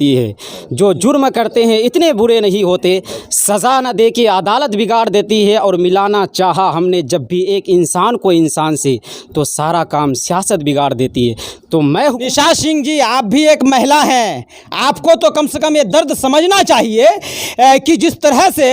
देती है। जो जुर्म करते हैं इतने बुरे नहीं होते, सज़ा न दे के अदालत बिगाड़ देती है। और मिलाना चाहा हमने जब भी एक इंसान को इंसान से, तो सारा काम सियासत बिगाड़ देती है। तो मैं निशा सिंह जी, आप भी एक महिला हैं, आपको तो कम से कम ये दर्द समझना चाहिए कि जिस तरह से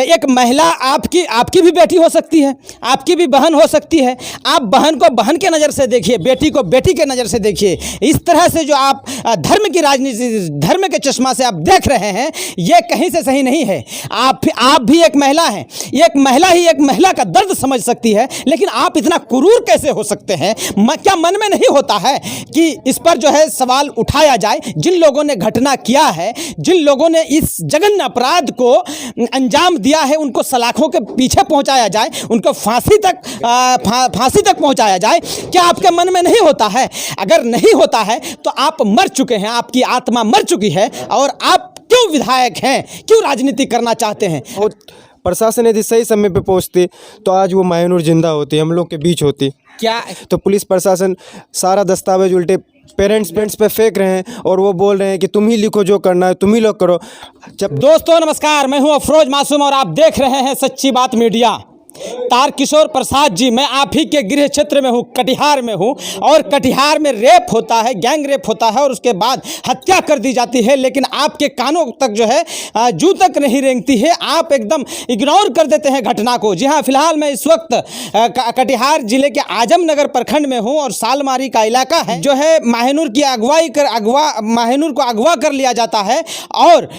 एक महिला, आपकी भी बेटी हो सकती है, आपकी भी बहन हो सकती है। आप बहन को बहन के नज़र से देखिए, बेटी को बेटी के नज़र से देखिए। इस तरह से जो आप धर्म की राजनीति, धर्म के चश्मा से आप देख रहे हैं, ये कहीं से सही नहीं है। आप भी एक महिला हैं, एक महिला ही एक महिला का दर्द समझ सकती है, लेकिन आप इतना क्रूर कैसे हो सकते हैं? क्या मन में नहीं होता है कि इस पर जो है सवाल उठाया जाए? जिन लोगों ने घटना किया है, जिन लोगों ने इस जघन्य अपराध को अंजाम दिया है, उनको सलाखों के पीछे पहुंचाया जाए, उनको फांसी तक पहुंचाया जाए। क्या आपके मन में नहीं होता है? अगर नहीं होता है तो आप मर चुके हैं, आपकी आत्मा मर चुकी है। और आप क्यों विधायक हैं, क्यों राजनीति करना चाहते हैं? प्रशासन यदि सही समय पे पहुंचती तो आज वो माहिनूर जिंदा होती, हम लोग के बीच होती। क्या तो पुलिस प्रशासन सारा दस्तावेज उल्टे पेरेंट्स पे फेंक रहे हैं और वो बोल रहे हैं कि तुम ही लिखो, जो करना है तुम ही लोग करो। जब दोस्तों नमस्कार, मैं हूं अफरोज मासूम और आप देख रहे हैं सच्ची बात मीडिया। तारकिशोर प्रसाद जी, मैं आप ही के गृह क्षेत्र में हूँ, कटिहार में हूँ। और कटिहार में रेप होता है, गैंग रेप होता है और उसके बाद हत्या कर दी जाती है, लेकिन आपके कानों तक जो है जू तक नहीं रेंगती है। आप एकदम इग्नोर कर देते हैं घटना को। जी हाँ, फिलहाल मैं इस वक्त कटिहार जिले के आजमनगर प्रखंड में हूँ और सालमारी का इलाका है, जो है माहिनूर की माहिनूर को अगवा कर लिया जाता है और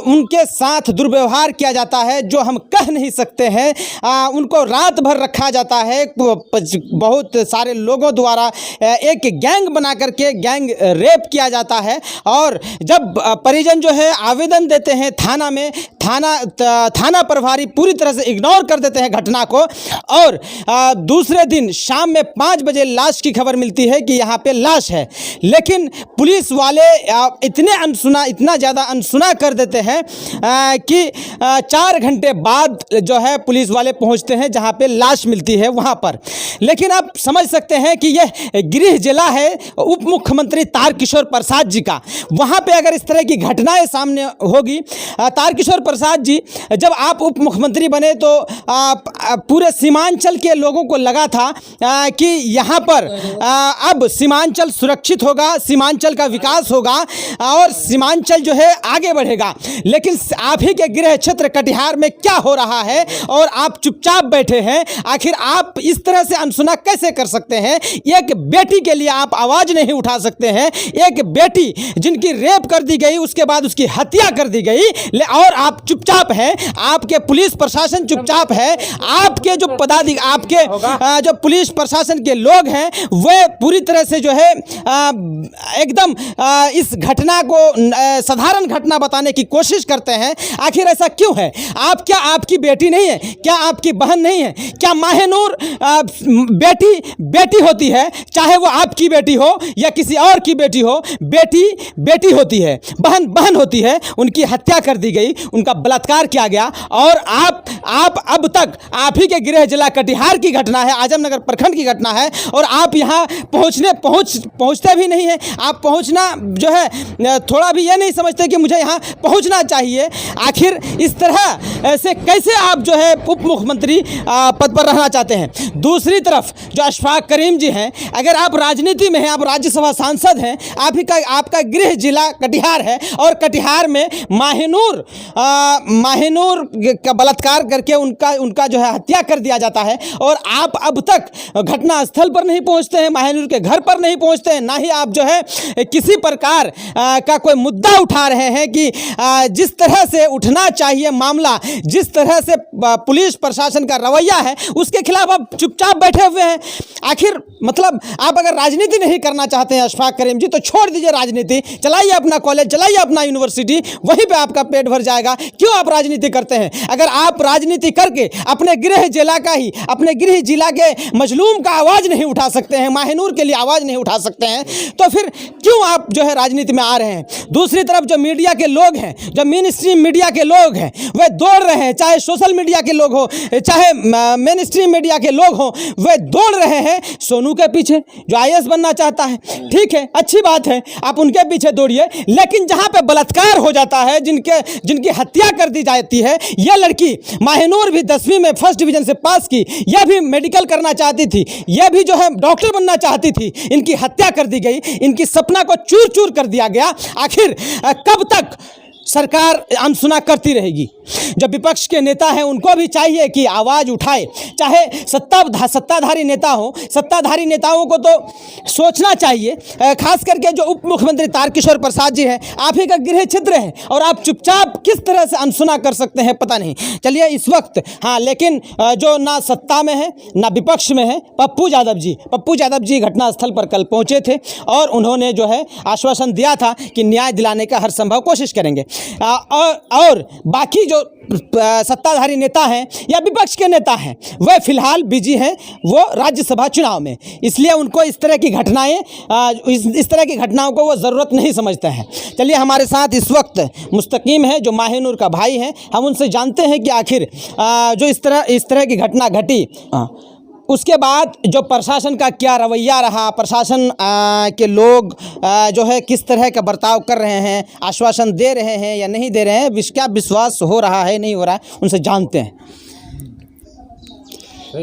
उनके साथ दुर्व्यवहार किया जाता है, जो हम कह नहीं सकते हैं। उनको रात भर रखा जाता है, बहुत सारे लोगों द्वारा एक गैंग बना करके गैंग रेप किया जाता है। और जब परिजन जो है आवेदन देते हैं थाना में, थाना प्रभारी पूरी तरह से इग्नोर कर देते हैं घटना को। और दूसरे दिन शाम में 5 बजे लाश की खबर मिलती है कि यहाँ पे लाश है, लेकिन पुलिस वाले इतना ज़्यादा अनसुना कर देते हैं कि 4 घंटे बाद जो है पुलिस वाले पहुँचते हैं जहाँ पे लाश मिलती है वहाँ पर। लेकिन आप समझ सकते हैं कि यह गृह जिला है उप मुख्यमंत्री तारकिशोर प्रसाद जी का। वहाँ पे अगर इस तरह की घटनाएं सामने होगी, तारकिशोर प्रसाद जी जब आप उप मुख्यमंत्री बने तो पूरे सीमांचल के लोगों को लगा था कि यहाँ पर अब सीमांचल सुरक्षित होगा, सीमांचल का विकास होगा और सीमांचल जो है आगे बढ़ेगा। लेकिन आप ही के गृह क्षेत्र कटिहार में क्या हो रहा है और आप चुपचाप बैठे हैं? आखिर आप इस तरह से अनसुना कैसे कर सकते हैं? एक बेटी के लिए आप आवाज नहीं उठा सकते हैं? एक बेटी जिनकी रेप कर दी गई, उसके बाद उसकी हत्या कर दी गई, और आप चुपचाप हैं। आपके पुलिस प्रशासन चुपचाप है। आपके जो आपके जो पुलिस प्रशासन के लोग हैं वे पूरी तरह से जो है एकदम इस घटना को साधारण घटना बताने की कोशिश करते हैं। आखिर ऐसा क्यों है? क्या आपकी बेटी नहीं है? क्या आपकी बहन नहीं है? क्या माहिनूर बेटी होती है? चाहे वो आपकी बेटी हो या किसी और की बेटी हो, बेटी होती है, बहन होती है। उनकी हत्या कर दी गई, उनका बलात्कार किया गया और आप अब तक आप ही के गृह जिला कटिहार की घटना है, आजमनगर प्रखंड की घटना है और आप यहाँ पहुँचते भी नहीं हैं। आप पहुँचना जो है थोड़ा भी ये नहीं समझते कि मुझे यहाँ पहुँचना चाहिए। आखिर इस तरह से कैसे आप जो है उप मुख्यमंत्री पद पर रहना चाहते हैं? दूसरी तरफ जो अशफाक करीम जी हैं, अगर आप राजनीति में हैं, आप राज्यसभा सांसद हैं, आपका गृह जिला कटिहार है और कटिहार में माहिनूर का बलात्कार करके उनका जो है हत्या कर दिया जाता है और आप अब तक घटना स्थल पर नहीं पहुंचते हैं, माहिनूर के घर पर नहीं पहुंचते हैं, ना ही आप जो है किसी प्रकार का कोई मुद्दा उठा रहे हैं कि जिस तरह से उठना चाहिए मामला, जिस तरह से पुलिस प्रशासन का रवैया है, उसके खिलाफ आप चुपचाप बैठे हुए हैं। आखिर मतलब आप अगर राजनीति नहीं करना चाहते हैं अशफाक करीम जी, तो छोड़ दीजिए राजनीति, चलाइए अपना कॉलेज, चलाइए अपना यूनिवर्सिटी, वहीं पे आपका पेट भर जाएगा। क्यों आप राजनीति करते हैं? अगर आप राजनीति करके अपने गृह जिला के मजलूम का आवाज़ नहीं उठा सकते हैं, माहिनूर के लिए आवाज़ नहीं उठा सकते हैं, तो फिर क्यों आप जो है राजनीति में आ रहे हैं? दूसरी तरफ जो मीडिया के लोग हैं, जो मेन स्ट्रीम मीडिया के लोग हैं, वे दौड़ रहे हैं, चाहे सोशल मीडिया मीडिया के लोग हो, चाहे मेन स्ट्रीम मीडिया के लोग हों, वे दौड़ रहे हैं सोनू के पीछे जो IAS बनना चाहता है। ठीक है, अच्छी बात है, आप उनके पीछे दौड़िए, लेकिन जहां पे बलात्कार हो जाता है, जिनकी हत्या कर दी जाती है, यह लड़की माहिनूर भी 10वीं में फर्स्ट डिवीजन से पास की, यह भी मेडिकल करना चाहती थी, यह भी जो है डॉक्टर बनना चाहती थी, इनकी हत्या कर दी गई, इनकी सपना को चूर चूर कर दिया गया। आखिर कब तक सरकार अनसुना करती रहेगी? जो विपक्ष के नेता हैं उनको भी चाहिए कि आवाज़ उठाए, चाहे सत्ताधारी नेता हो, सत्ताधारी नेताओं को तो सोचना चाहिए, खास करके जो उप मुख्यमंत्री तारकिशोर प्रसाद जी हैं, आप ही का गृह क्षेत्र है और आप चुपचाप किस तरह से अनसुना कर सकते हैं पता नहीं। चलिए इस वक्त हाँ, लेकिन जो ना सत्ता में है ना विपक्ष में है, पप्पू यादव जी घटनास्थल पर कल पहुँचे थे और उन्होंने जो है आश्वासन दिया था कि न्याय दिलाने का हर संभव कोशिश करेंगे। और बाकी जो सत्ताधारी नेता हैं या विपक्ष के नेता हैं, वे फिलहाल बिजी हैं वो राज्यसभा चुनाव में, इसलिए उनको इस तरह की घटनाएं इस तरह की घटनाओं को वो ज़रूरत नहीं समझते हैं। चलिए हमारे साथ इस वक्त मुस्तकीम है जो माहिनूर का भाई है, हम उनसे जानते हैं कि आखिर जो इस तरह की घटना घटी उसके बाद जो प्रशासन का क्या रवैया रहा, प्रशासन के लोग जो है किस तरह का बर्ताव कर रहे हैं, आश्वासन दे रहे हैं या नहीं दे रहे हैं, क्या विश्वास हो रहा है नहीं हो रहा है, उनसे जानते हैं।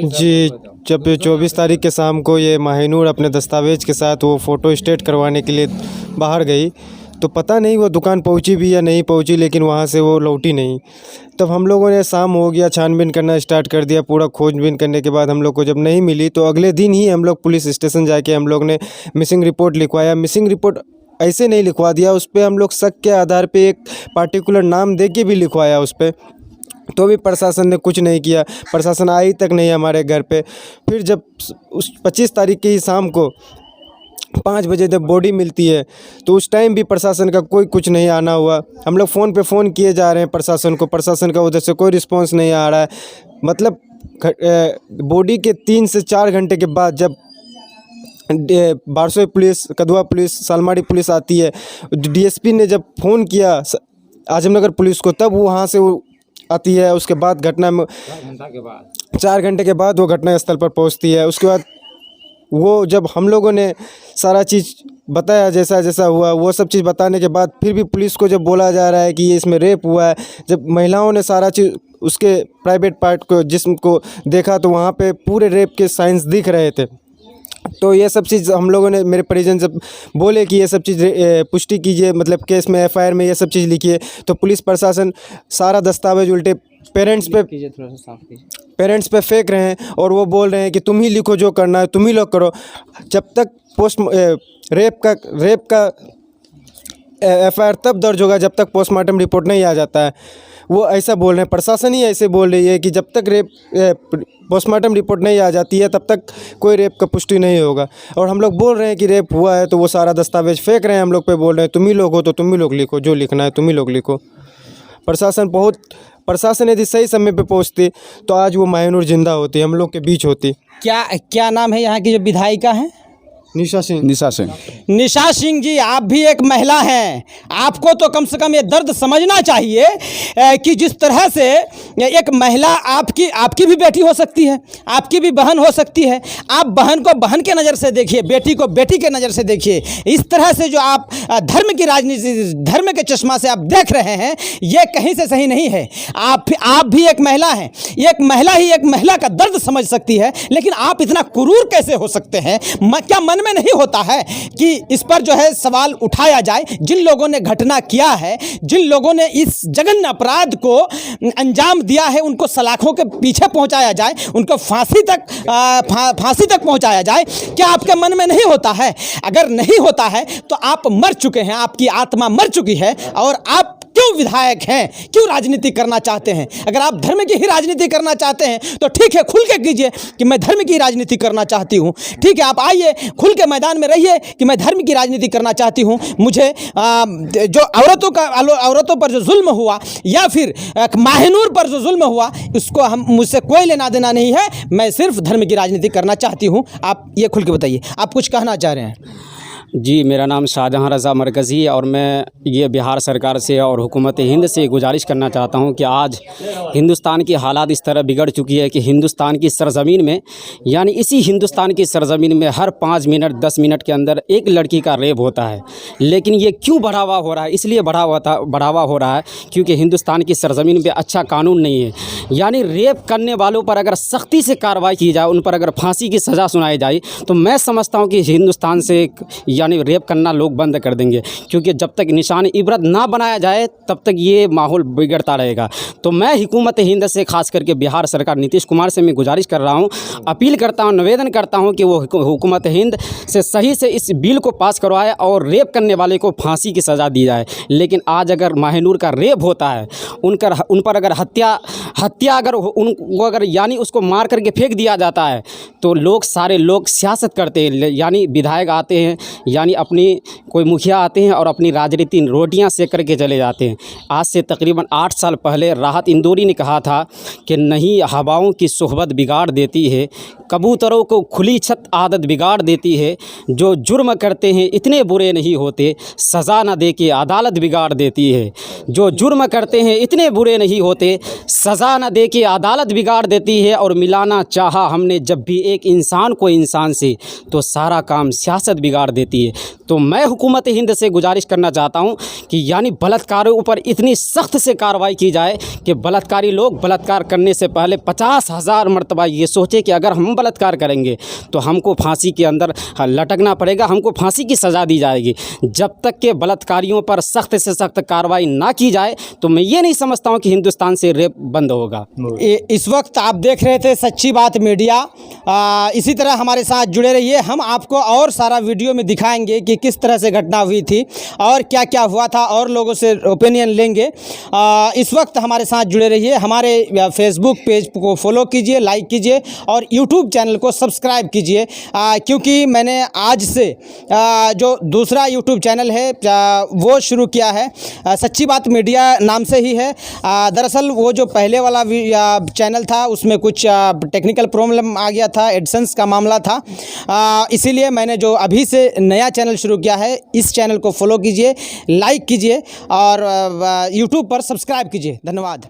जी, जब 24 तारीख के शाम को ये माहिनूर अपने दस्तावेज़ के साथ वो फ़ोटो स्टेट करवाने के लिए बाहर गई, तो पता नहीं वो दुकान पहुंची भी या नहीं पहुंची, लेकिन वहां से वो लौटी नहीं। तब हम लोगों ने शाम हो गया, छानबीन करना स्टार्ट कर दिया। पूरा खोजबीन करने के बाद हम लोग को जब नहीं मिली तो अगले दिन ही हम लोग पुलिस स्टेशन जाके हम लोग ने मिसिंग रिपोर्ट लिखवाया। मिसिंग रिपोर्ट ऐसे नहीं लिखवा दिया, उस पर हम लोग शक के आधार पर एक पार्टिकुलर नाम दे के भी लिखवाया उस पर, तो भी प्रशासन ने कुछ नहीं किया। प्रशासन आई तक नहीं हमारे घर पे। फिर जब उस 25 तारीख की शाम को 5 बजे जब बॉडी मिलती है तो उस टाइम भी प्रशासन का कोई कुछ नहीं आना हुआ। हम लोग फ़ोन पे फ़ोन किए जा रहे हैं प्रशासन को, प्रशासन का उधर से कोई रिस्पांस नहीं आ रहा है। मतलब बॉडी के 3 से 4 घंटे के बाद जब Barsoi police, Kadwa police, Salmari police आती है, DSP ने जब फ़ोन किया आजमनगर पुलिस को, तब वहाँ से वो आती है। उसके बाद घटना में 4 घंटे के बाद वो घटना स्थल पर पहुँचती है। उसके बाद वो जब हम लोगों ने सारा चीज़ बताया, जैसा जैसा हुआ वो सब चीज़ बताने के बाद फिर भी पुलिस को जब बोला जा रहा है कि ये इसमें रेप हुआ है, जब महिलाओं ने सारा चीज़ उसके प्राइवेट पार्ट को, जिस्म को देखा, तो वहाँ पे पूरे रेप के साइंस दिख रहे थे। तो ये सब चीज़ हम लोगों ने, मेरे परिजन से बोले कि ये सब चीज़ पुष्टि कीजिए, मतलब केस में FIR में ये सब चीज़ लिखिए। तो पुलिस प्रशासन सारा दस्तावेज उल्टे पेरेंट्स पे फेंक रहे हैं और वो बोल रहे हैं कि तुम ही लिखो, जो करना है तुम ही लोग करो। जब तक रेप का FIR तब दर्ज होगा जब तक पोस्टमार्टम रिपोर्ट नहीं आ जाता है। वो ऐसा बोल रहे हैं, प्रशासन ही ऐसे बोल रही है कि जब तक पोस्टमार्टम रिपोर्ट नहीं आ जाती है तब तक कोई रेप का पुष्टि नहीं होगा। और हम लोग बोल रहे हैं कि रेप हुआ है, तो वो सारा दस्तावेज फेंक रहे हैं हम लोग पे, बोल रहे हैं तुम ही लोग हो तो तुम ही लोग लिखो, जो लिखना है तुम ही लोग लिखो। प्रशासन यदि सही समय पे पहुंचती तो आज वो माहिनूर जिंदा होती, हम लोग के बीच होती। क्या नाम है यहाँ की जो विधायिका हैं? निशा सिंह जी, आप भी एक महिला हैं, आपको तो कम से कम ये दर्द समझना चाहिए कि जिस तरह से एक महिला, आपकी भी बेटी हो सकती है, आपकी भी बहन हो सकती है। आप बहन को बहन के नज़र से देखिए, बेटी को बेटी के नज़र से देखिए। इस तरह से जो आप धर्म की राजनीति, धर्म के चश्मा से आप देख रहे हैं, ये कहीं से सही नहीं है। आप भी एक महिला हैं, एक महिला ही एक महिला का दर्द समझ सकती है, लेकिन आप इतना क्रूर कैसे हो सकते हैं? क्या मन में नहीं होता है कि इस पर जो है सवाल उठाया जाए? जिन लोगों ने घटना किया है, जिन लोगों ने इस जघन्य अपराध को अंजाम दिया है, उनको सलाखों के पीछे पहुंचाया जाए, उनको फांसी तक पहुंचाया जाए। क्या आपके मन में नहीं होता है? अगर नहीं होता है तो आप मर चुके हैं, आपकी आत्मा मर चुकी है। और आप क्यों विधायक हैं, क्यों राजनीति करना चाहते हैं? अगर आप धर्म की ही राजनीति करना चाहते हैं तो ठीक है, खुल के कीजिए कि मैं धर्म की राजनीति करना चाहती हूँ। ठीक है, आप आइए, खुल के मैदान में रहिए कि मैं धर्म की राजनीति करना चाहती हूँ। मुझे जो औरतों पर जो जुल्म हुआ या फिर माहिनूर पर जो जुल्म हुआ, उसको मुझसे कोई लेना देना नहीं है। मैं सिर्फ धर्म की राजनीति करना चाहती हूँ। आप ये खुल के बताइए, आप कुछ कहना चाह रहे हैं? जी, मेरा नाम शाहजहाँ रज़ा मरकज़ी है और मैं ये बिहार सरकार से और हुकूमत हिंद से गुजारिश करना चाहता हूँ कि आज हिंदुस्तान की हालात इस तरह बिगड़ चुकी है कि हिंदुस्तान की सरज़मीन में, यानी इसी हिंदुस्तान की सरज़मीन में हर 5 मिनट 10 मिनट के अंदर एक लड़की का रेप होता है। लेकिन ये क्यों बढ़ावा हो रहा है? इसलिए बढ़ावा हो रहा है क्योंकि हिंदुस्तान की सरज़मीन पे अच्छा कानून नहीं है। यानी रेप करने वालों पर अगर सख्ती से कार्रवाई की जाए, उन पर अगर फांसी की सज़ा सुनाई जाए, तो मैं समझता हूँ कि हिंदुस्तान से यानी रेप करना लोग बंद कर देंगे। क्योंकि जब तक निशान इबरत ना बनाया जाए तब तक ये माहौल बिगड़ता रहेगा। तो मैं हुकूमत हिंद से ख़ास करके बिहार सरकार नीतीश कुमार से मैं गुजारिश कर रहा हूँ, अपील करता हूँ, निवेदन करता हूँ कि वो हुकूमत हिंद से सही से इस बिल को पास करवाए और रेप करने वाले को फांसी की सज़ा दी जाए। लेकिन आज अगर माहिनूर का रेप होता है, उन पर अगर हत्या अगर उनको अगर यानी उसको मार करके फेंक दिया जाता है, तो सारे लोग सियासत करते हैं। यानी विधायक आते हैं, यानी अपनी कोई मुखिया आते हैं और अपनी राजनीति रोटियां सेक करके चले जाते हैं। आज से तकरीबन 8 साल पहले राहत इंदौरी ने कहा था कि नहीं, हवाओं की सोहबत बिगाड़ देती है, कबूतरों को खुली छत आदत बिगाड़ देती है, जो जुर्म करते हैं इतने बुरे नहीं होते, सज़ा न दे के अदालत बिगाड़ देती है। जो जुर्म करते हैं इतने बुरे नहीं होते, सज़ा न दे के अदालत बिगाड़ देती है। और मिलाना चाहा हमने जब भी एक इंसान को इंसान से, तो सारा काम सियासत बिगाड़ देती है। तो मैं हुकूमत हिंद से गुजारिश करना चाहता हूँ कि यानी बलात्कारियों पर इतनी सख्त से कार्रवाई की जाए कि बलात्कारी लोग बलात्कार करने से पहले 50,000 मरतबा ये सोचे कि अगर हम बलात्कार करेंगे तो हमको फांसी के अंदर लटकना पड़ेगा, हमको फांसी की सज़ा दी जाएगी। जब तक के बलात्कारियों पर सख्त से सख्त कार्रवाई ना की जाए तो मैं ये नहीं समझता हूँ कि हिंदुस्तान से रेप बंद होगा। इस वक्त आप देख रहे थे सच्ची बात मीडिया। इसी तरह हमारे साथ जुड़े रहिए, हम आपको और सारा वीडियो में दिखाएंगे कि किस तरह से घटना हुई थी और क्या क्या हुआ था, और लोगों से ओपिनियन लेंगे। इस वक्त हमारे साथ जुड़े रहिए, हमारे फेसबुक पेज को फॉलो कीजिए, लाइक कीजिए और यूट्यूब चैनल को सब्सक्राइब कीजिए, क्योंकि मैंने आज से जो दूसरा यूट्यूब चैनल है वो शुरू किया है, सच्ची बात मीडिया नाम से ही है। दरअसल वो जो पहले वाला चैनल था उसमें कुछ टेक्निकल प्रॉब्लम आ गया था, एडसेंस का मामला था, इसीलिए मैंने जो अभी से नया चैनल शुरू किया है, इस चैनल को फॉलो कीजिए, लाइक कीजिए और यूट्यूब पर सब्सक्राइब कीजिए। धन्यवाद।